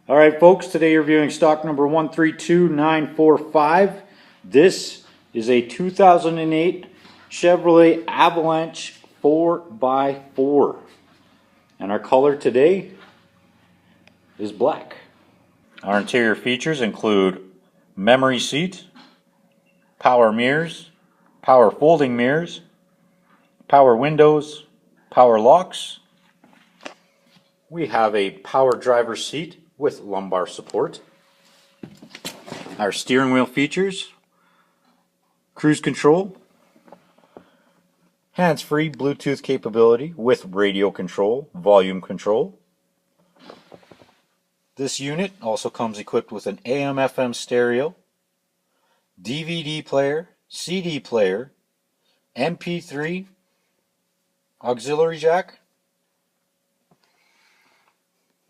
All right, folks, today you're viewing stock number 132945. This is a 2008 Chevrolet Avalanche 4x4. And our color today is black. Our interior features include memory seat, power mirrors, power folding mirrors, power windows, power locks. We have a power driver's seat with lumbar support. Our steering wheel features cruise control, hands-free Bluetooth capability with radio control, volume control. This unit also comes equipped with an AM/FM stereo, DVD player, CD player, MP3, auxiliary jack.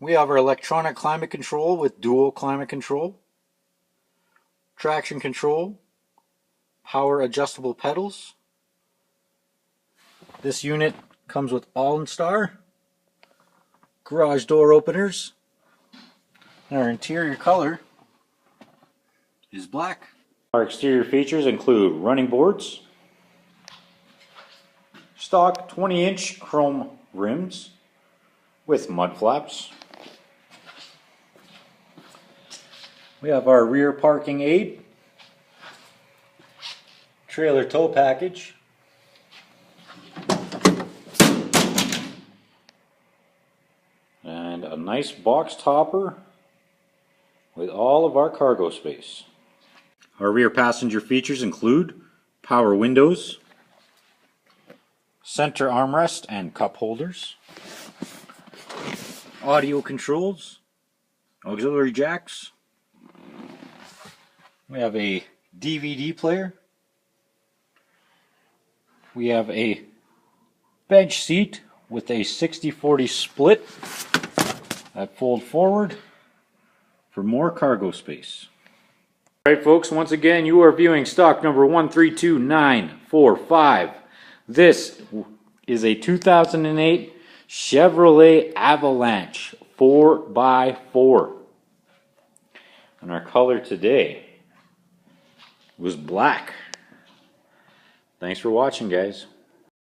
We have our electronic climate control with dual climate control, traction control, power adjustable pedals. This unit comes with All-Star, garage door openers, and our interior color is black. Our exterior features include running boards, stock 20-inch chrome rims with mud flaps. We have our rear parking aid, trailer tow package, and a nice box topper with all of our cargo space. Our rear passenger features include power windows, center armrest and cup holders, audio controls, auxiliary jacks. We have a DVD player. We have a bench seat with a 60-40 split that fold forward for more cargo space. Alright folks, once again you are viewing stock number 132945. This is a 2008 Chevrolet Avalanche 4x4. And our color today was black. Thanks for watching, guys.